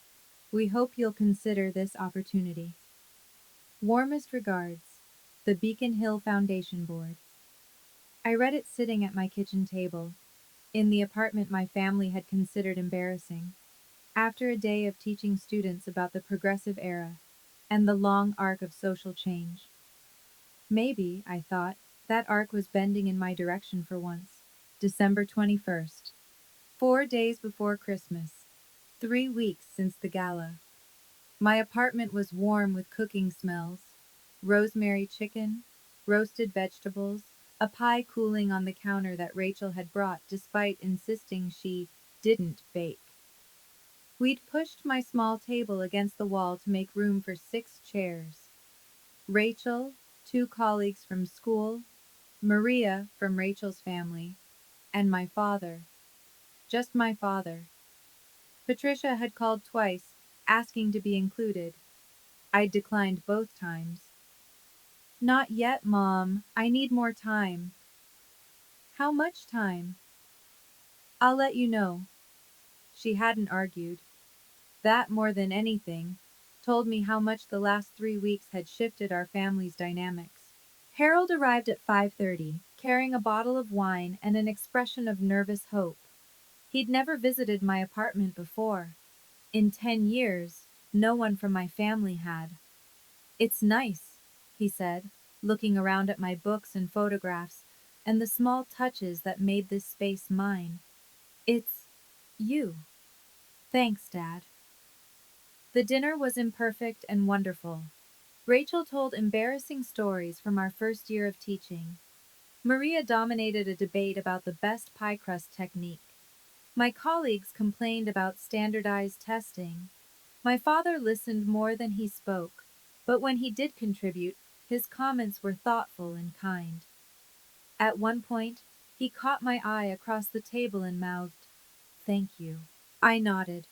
We hope you'll consider this opportunity. Warmest regards, the Beacon Hill Foundation Board. I read it sitting at my kitchen table, in the apartment my family had considered embarrassing, after a day of teaching students about the progressive era and the long arc of social change. Maybe, I thought, that arc was bending in my direction for once. December 21st. 4 days before Christmas. 3 weeks since the gala. My apartment was warm with cooking smells. Rosemary chicken, roasted vegetables, a pie cooling on the counter that Rachel had brought despite insisting she didn't bake. We'd pushed my small table against the wall to make room for 6 chairs. Rachel, 2 colleagues from school, Maria from Rachel's family, and my father. Just my father. Patricia had called twice, asking to be included. I'd declined both times. Not yet, Mom. I need more time. How much time? I'll let you know. She hadn't argued. That, more than anything, told me how much the last 3 weeks had shifted our family's dynamics. Harold arrived at 5:30, carrying a bottle of wine and an expression of nervous hope. He'd never visited my apartment before. In 10 years, no one from my family had. "It's nice," he said, looking around at my books and photographs and the small touches that made this space mine. "It's you." "Thanks, Dad." The dinner was imperfect and wonderful. Rachel told embarrassing stories from our first year of teaching. Maria dominated a debate about the best pie crust technique. My colleagues complained about standardized testing. My father listened more than he spoke, but when he did contribute, his comments were thoughtful and kind. At one point, he caught my eye across the table and mouthed, "Thank you." I nodded.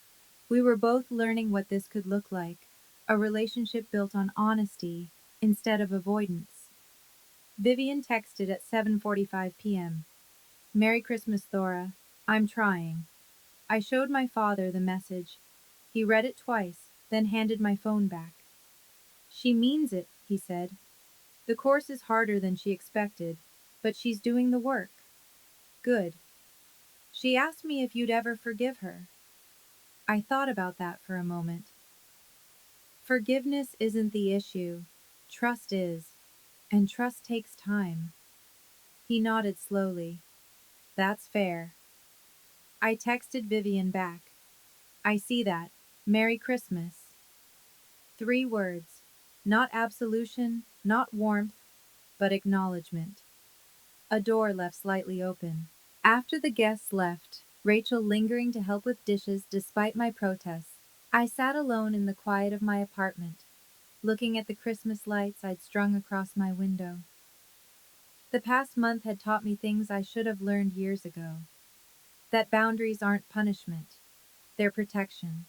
We were both learning what this could look like, a relationship built on honesty instead of avoidance. Vivian texted at 7:45 p.m. "Merry Christmas, Thora. I'm trying." I showed my father the message. He read it twice, then handed my phone back. "She means it," he said. "The course is harder than she expected, but she's doing the work." "Good." "She asked me if you'd ever forgive her." I thought about that for a moment. Forgiveness isn't the issue. Trust is. And trust takes time. He nodded slowly. "That's fair." I texted Vivian back. "I see that. Merry Christmas." 3 words. Not absolution, not warmth, but acknowledgement. A door left slightly open. After the guests left, Rachel lingering to help with dishes despite my protests, I sat alone in the quiet of my apartment, looking at the Christmas lights I'd strung across my window. The past month had taught me things I should have learned years ago. That boundaries aren't punishment, they're protection.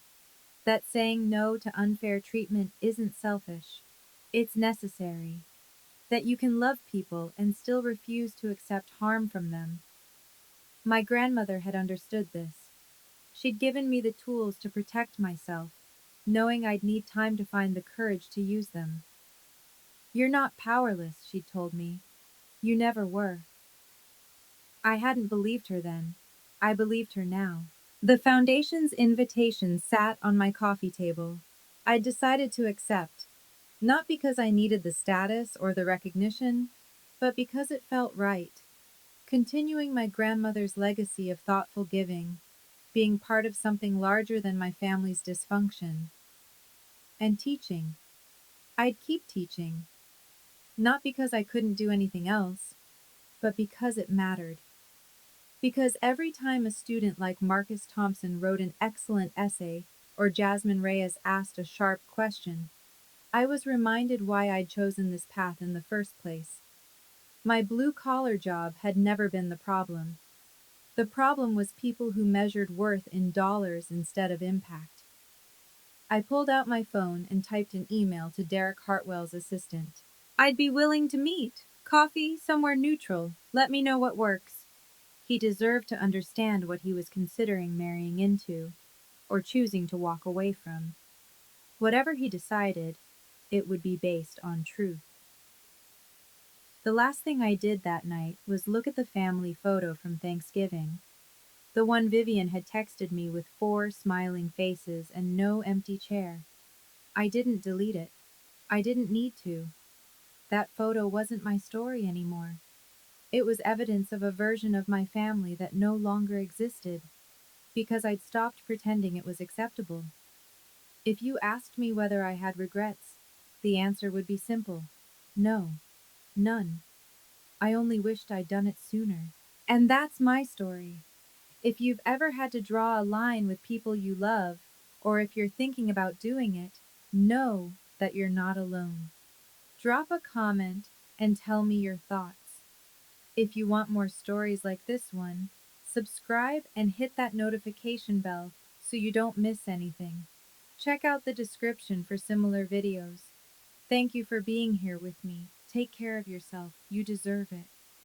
That saying no to unfair treatment isn't selfish, it's necessary. That you can love people and still refuse to accept harm from them. My grandmother had understood this. She'd given me the tools to protect myself, knowing I'd need time to find the courage to use them. "You're not powerless," she'd told me. "You never were." I hadn't believed her then. I believed her now. The foundation's invitation sat on my coffee table. I'd decided to accept, not because I needed the status or the recognition, but because it felt right. Continuing my grandmother's legacy of thoughtful giving, being part of something larger than my family's dysfunction. And teaching. I'd keep teaching. Not because I couldn't do anything else, but because it mattered. Because every time a student like Marcus Thompson wrote an excellent essay or Jasmine Reyes asked a sharp question, I was reminded why I'd chosen this path in the first place. My blue-collar job had never been the problem. The problem was people who measured worth in dollars instead of impact. I pulled out my phone and typed an email to Derek Hartwell's assistant. "I'd be willing to meet. Coffee, somewhere neutral. Let me know what works." He deserved to understand what he was considering marrying into, or choosing to walk away from. Whatever he decided, it would be based on truth. The last thing I did that night was look at the family photo from Thanksgiving. The one Vivian had texted me with 4 smiling faces and no empty chair. I didn't delete it. I didn't need to. That photo wasn't my story anymore. It was evidence of a version of my family that no longer existed, because I'd stopped pretending it was acceptable. If you asked me whether I had regrets, the answer would be simple. No. None. I only wished I'd done it sooner. And that's my story. If you've ever had to draw a line with people you love, or if you're thinking about doing it, know that you're not alone. Drop a comment and tell me your thoughts. If you want more stories like this one, subscribe and hit that notification bell so you don't miss anything. Check out the description for similar videos. Thank you for being here with me. Take care of yourself. You deserve it.